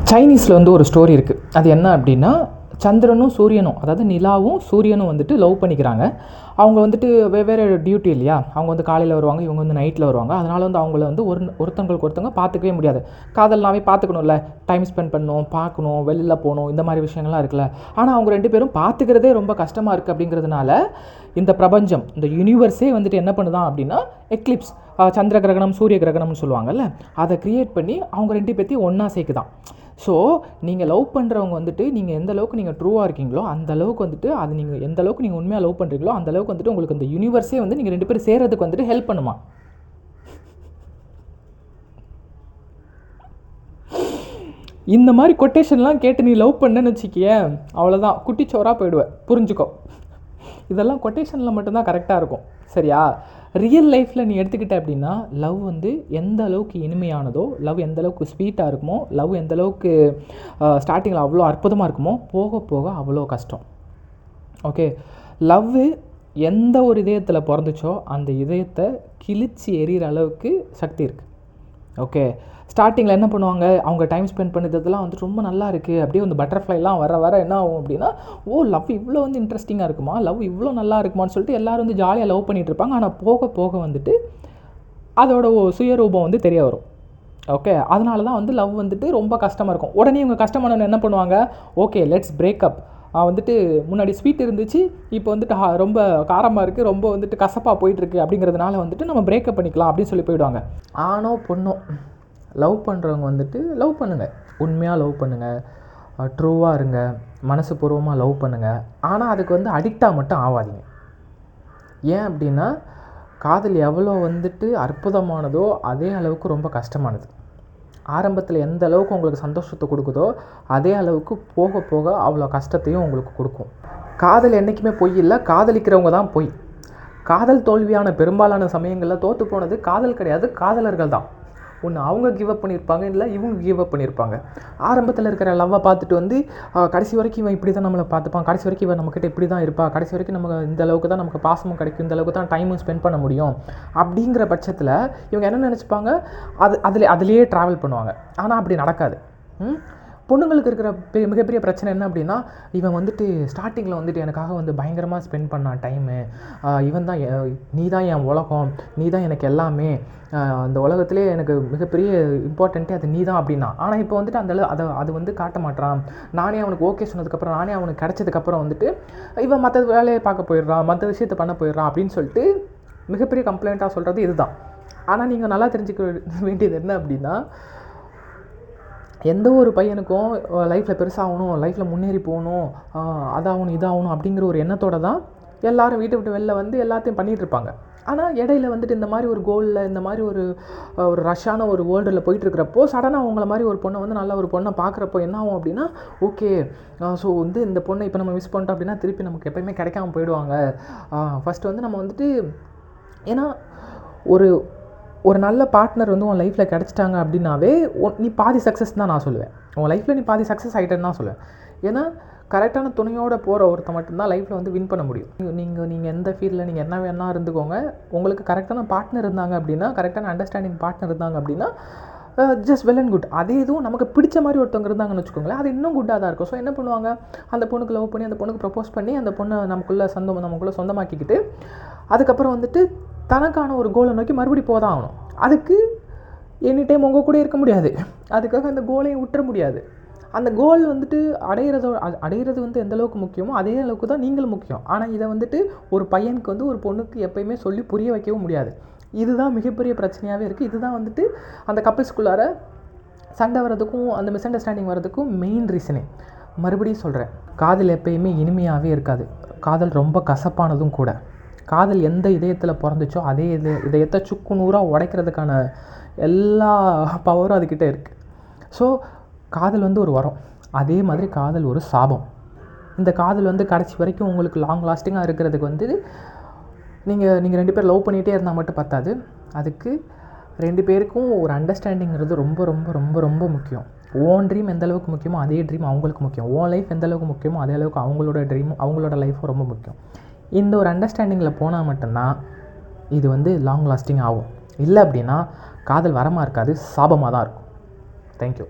சைனீஸில் வந்து ஒரு ஸ்டோரி இருக்குது. அது என்ன அப்படின்னா, சந்திரனும் சூரியனும், அதாவது நிலாவும் சூரியனும் வந்துட்டு லவ் பண்ணிக்கிறாங்க. அவங்க வந்துட்டு வெவ்வேறு டியூட்டி இல்லையா, அவங்க வந்து காலையில் வருவாங்க, இவங்க வந்து நைட்டில் வருவாங்க. அதனால் வந்து அவங்கள வந்து ஒருத்தங்களுக்கு ஒருத்தவங்க பார்த்துக்கவே முடியாது. காதல்னாவே பார்த்துக்கணும்ல, டைம் ஸ்பெண்ட் பண்ணணும், பார்க்கணும், வெளியில் போகணும், இந்த மாதிரி விஷயங்கள்லாம் இருக்குல்ல. ஆனால் அவங்க 2 பேரும் பார்த்துக்கிறதே ரொம்ப கஷ்டமாக இருக்குது. அப்படிங்கிறதுனால இந்த பிரபஞ்சம், இந்த யூனிவர்ஸே வந்துட்டு என்ன பண்ணுதான் அப்படின்னா, எக்லிப்ஸ், சந்திர கிரகணம், சூரிய கிரகணம்னு சொல்லுவாங்கல்ல, அதை க்ரியேட் பண்ணி அவங்க 2 பேர்த்தையும் ஒன்றா சேர்க்குதான். ஸோ நீங்கள் லவ் பண்ணுறவங்க வந்துட்டு நீங்கள் எந்த அளவுக்கு நீங்கள் ட்ரூவாக இருக்கீங்களோ அந்த அளவுக்கு வந்துட்டு, அது நீங்கள் எந்த அளவுக்கு நீங்கள் உண்மையாக லவ் பண்ணுறீங்களோ அந்த அளவுக்கு வந்துட்டு உங்களுக்கு இந்த யூனிவர்ஸே வந்து நீங்கள் 2 பேரும் சேர்றதுக்கு வந்துட்டு ஹெல்ப் பண்ணுமா. இந்த மாதிரி கொட்டேஷன்லாம் கேட்டு நீ லவ் பண்ணேன்னு வச்சுக்கியேன், அவ்வளோதான், குட்டிச்சோராக போயிடுவேன், புரிஞ்சுக்கோ. இதெல்லாம் கொட்டேஷனில் மட்டும்தான் கரெக்டாக இருக்கும், சரியா? ரியல் லைஃப்பில் நீ எடுத்துக்கிட்ட அப்படின்னா, லவ் வந்து எந்த அளவுக்கு இனிமையானதோ, லவ் எந்த அளவுக்கு ஸ்வீட்டாக இருக்குமோ, லவ் எந்த அளவுக்கு ஸ்டார்டிங்கில் அவ்வளோ அற்புதமாக இருக்குமோ, போக போக அவ்வளோ கஷ்டம். ஓகே, லவ் எந்த ஒரு இதயத்தில் பிறந்துச்சோ அந்த இதயத்தை கிழிச்சி எறிகிற அளவுக்கு சக்தி இருக்குது. ஓகே, ஸ்டார்டிங்கில் என்ன பண்ணுவாங்க, அவங்க டைம் ஸ்பெண்ட் பண்ணதெல்லாம் வந்து ரொம்ப நல்லா இருக்குது, அப்படியே வந்து பட்டர்ஃப்ளைலாம் வர வர என்ன ஆகும் அப்படின்னா, ஓ லவ் இவ்வளோ வந்து இன்ட்ரெஸ்டிங்காக இருக்குமா, லவ் இவ்வளோ நல்லா இருக்குமான்னு சொல்லிட்டு எல்லோரும் வந்து ஜாலியாக லவ் பண்ணிகிட்டு இருப்பாங்க. ஆனால் போக போக வந்துட்டு அதோட சுயரூபம் வந்து தெரிய வரும். ஓகே, அதனால தான் வந்து லவ் வந்துட்டு ரொம்ப கஷ்டமாக இருக்கும். உடனே இவங்க கஷ்டமானவங்க என்ன பண்ணுவாங்க, ஓகே லெட்ஸ் பிரேக்கப், வந்துட்டு முன்னாடி ஸ்வீட் இருந்துச்சு, இப்போ வந்துட்டு ரொம்ப காரமாக இருக்குது, ரொம்ப வந்துட்டு கசப்பாக போயிட்டுருக்கு, அப்படிங்கிறதுனால வந்துட்டு நம்ம பிரேக்கப் பண்ணிக்கலாம் அப்படின்னு சொல்லி போயிடுவாங்க. ஆணோ பொண்ணோ, லவ் பண்ணுறவங்க வந்துட்டு லவ் பண்ணுங்கள், உண்மையாக லவ் பண்ணுங்கள், ட்ரூவாக இருங்க, மனசு பூர்வமாக லவ் பண்ணுங்கள். ஆனால் அதுக்கு வந்து அடிக்டாக மட்டும் ஆகாதீங்க. ஏன் அப்படின்னா, காதல் எவ்வளோ வந்துட்டு அற்புதமானதோ அதே அளவுக்கு ரொம்ப கஷ்டமானது. ஆரம்பத்தில் எந்த அளவுக்கு உங்களுக்கு சந்தோஷத்தை கொடுக்குதோ அதே அளவுக்கு போக போக அவ்வளோ கஷ்டத்தையும் உங்களுக்கு கொடுக்கும். காதல் என்றைக்குமே பொய் இல்லை, காதலிக்கிறவங்க தான் பொய். காதல் தோல்வியான பெரும்பாலான சமயங்களில் தோற்று போனது காதல் கிடையாது, காதலர்கள் தான். ஒன்று அவங்க கிவ் அப் பண்ணியிருப்பாங்க, இல்லை இவங்க கிவ் அப் பண்ணியிருப்பாங்க. ஆரம்பத்தில் இருக்கிற லவ்வை பார்த்துட்டு வந்து கடைசி வரைக்கும் இவன் இப்படி தான் நம்மளை பார்த்துப்பான், கடைசி வரைக்கும் இவன் நம்மக்கிட்ட இப்படி தான் இருப்பா, கடைசி வரைக்கும் நமக்கு இந்த அளவுக்கு தான் நமக்கு பாசமும் கிடைக்கும், இந்த அளவுக்கு தான் டைமும் ஸ்பெண்ட் பண்ண முடியும் அப்படிங்கிற பட்சத்தில் இவங்க என்ன நினச்சிப்பாங்க, அதுலேயே ட்ராவல் பண்ணுவாங்க. ஆனால் அப்படி நடக்காது. பொண்ணுங்களுக்கு இருக்கிற மிகப்பெரிய பிரச்சனை என்ன அப்படின்னா, இவன் வந்துட்டு ஸ்டார்டிங்கில் வந்துட்டு எனக்காக வந்து பயங்கரமாக ஸ்பெண்ட் பண்ணான் டைமு, இவன் தான், நீ தான் என் உலகம், நீ தான் எனக்கு எல்லாமே, அந்த உலகத்திலே எனக்கு மிகப்பெரிய இம்பார்ட்டண்ட்டே அது நீ தான் அப்படின்னா. ஆனால் இப்போ வந்துட்டு அது வந்து காட்ட மாட்டான். நானே அவனுக்கு ஓகே சொன்னதுக்கப்புறம், நானே அவனுக்கு கிடச்சதுக்கப்புறம் வந்துட்டு இவன் மற்ற வேலையை பார்க்க போயிடுறான், மற்ற விஷயத்தை பண்ண போயிடுறான் அப்படின்னு சொல்லிட்டு மிகப்பெரிய கம்ப்ளைண்ட்டாக சொல்கிறது இதுதான். ஆனால் நீங்கள் நல்லா தெரிஞ்சுக்க வேண்டியது என்ன அப்படின்னா, எந்த ஒரு பையனுக்கும் லைஃப்பில் பெருசாகணும், லைஃப்பில் முன்னேறி போகணும், அதாகணும் இதாகணும் அப்படிங்கிற ஒரு எண்ணத்தோடு தான் எல்லோரும் வீட்டை விட்டு வெளில வந்து எல்லாத்தையும் பண்ணிகிட்ருப்பாங்க. ஆனால் இடையில வந்துட்டு இந்த மாதிரி ஒரு கோலில், இந்த மாதிரி ஒரு ரஷ்ஷான ஒரு வேர்ல்டில் போயிட்டுருக்கிறப்போ சடனாக அவங்கள மாதிரி ஒரு பொண்ணை வந்து நல்ல ஒரு பொண்ணை பார்க்குறப்போ என்ன ஆகும் அப்படின்னா, ஓகே ஸோ வந்து இந்த பொண்ணை இப்போ நம்ம மிஸ் பண்ணிட்டோம் அப்படின்னா திருப்பி நமக்கு எப்போயுமே கிடைக்காம போயிடுவாங்க. ஃபஸ்ட்டு வந்து நம்ம வந்துட்டு, ஏன்னா ஒரு நல்ல பார்ட்னர் வந்து உன் லைஃப்பில் கிடச்சிட்டாங்க அப்படின்னாவே நீ பாதி சக்ஸஸ் தான் நான் சொல்லுவேன். உன் லைஃப்பில் நீ பாதி சக்ஸஸ் ஆகிட்டேன்னு தான் சொல்லுவேன். ஏன்னா கரெக்டான துணையோடு போகிற ஒருத்த மட்டும்தான் லைஃப்பில் வந்து வின் பண்ண முடியும். நீங்கள் எந்த ஃபீல்டில் நீங்கள் என்ன வேணா இருந்துக்கோங்க, உங்களுக்கு கரெக்டான பார்ட்னர் இருந்தாங்க அப்படின்னா, கரெக்டான அண்டர்ஸ்டாண்டிங் பார்ட்னர் இருந்தாங்க அப்படின்னா ஜஸ்ட் வெல் அண்ட் குட். அதே இதுவும் நமக்கு பிடிச்ச மாதிரி ஒருத்தவங்க இருந்தாங்கன்னு வச்சுக்கோங்களேன், அது இன்னும் குட்டாக தான் இருக்கும். ஸோ என்ன பண்ணுவாங்க, அந்த பொண்ணுக்கு லவ் பண்ணி அந்த பொண்ணுக்கு ப்ரப்போஸ் பண்ணி அந்த பொண்ணை நமக்குள்ளே சொந்தமாக்கிக்கிட்டு அதுக்கப்புறம் வந்துட்டு தனக்கான ஒரு கோலை நோக்கி மறுபடியும் போதான் ஆகணும். அதுக்கு எனி டைம் உங்கள் கூட இருக்க முடியாது, அதுக்காக அந்த கோலையும் விட்டுற முடியாது. அந்த கோல் வந்துட்டு அடையிறது வந்து எந்த அளவுக்கு முக்கியமோ அதே அளவுக்கு தான் நீங்களும் முக்கியம். ஆனால் இதை வந்துட்டு ஒரு பையனுக்கு வந்து ஒரு பொண்ணுக்கு எப்போயுமே சொல்லி புரிய வைக்கவும் முடியாது. இதுதான் மிகப்பெரிய பிரச்சனையாகவே இருக்குது. இதுதான் வந்துட்டு அந்த கப்பிள்ஸ்குள்ளார சண்டை வர்றதுக்கும் அந்த மிஸ் அண்டர்ஸ்டாண்டிங் வர்றதுக்கும் மெயின் ரீசனே. மறுபடியும் சொல்கிறேன், காதல் எப்போயுமே இனிமையாகவே இருக்காது, காதல் ரொம்ப கசப்பானதும் கூட. காதல் எந்த இதயத்தில் பிறந்துச்சோ அதே இதயத்தை சுக்கு நூறாக உடைக்கிறதுக்கான எல்லா பவரும் அதுக்கிட்ட இருக்குது. ஸோ காதல் வந்து ஒரு வரம், அதே மாதிரி காதல் ஒரு சாபம். இந்த காதல் வந்து கடைசி வரைக்கும் உங்களுக்கு லாங் லாஸ்டிங்காக இருக்கிறதுக்கு வந்து நீங்கள் 2 பேர் லவ் பண்ணிகிட்டே இருந்தால் மட்டும் பத்தாது, அதுக்கு 2 பேருக்கும் ஒரு அண்டர்ஸ்டாண்டிங்கிறது ரொம்ப ரொம்ப ரொம்ப ரொம்ப முக்கியம். ஓன் ட்ரீம் எந்த அளவுக்கு முக்கியமோ அதே ட்ரீம் அவங்களுக்கு முக்கியம், ஓன் லைஃப் எந்த அளவுக்கு முக்கியமோ அதே அளவுக்கு அவங்களோட ட்ரீமும் அவங்களோட லைஃப்பும் ரொம்ப முக்கியம். இந்த ஒரு அண்டர்ஸ்டாண்டிங்கில் போனால் மட்டும்தான் இது வந்து லாங் லாஸ்டிங் ஆகும். இல்லை அப்படின்னா காதல் வரமாக இருக்காது, சாபமாக தான் இருக்கும். தேங்க்யூ.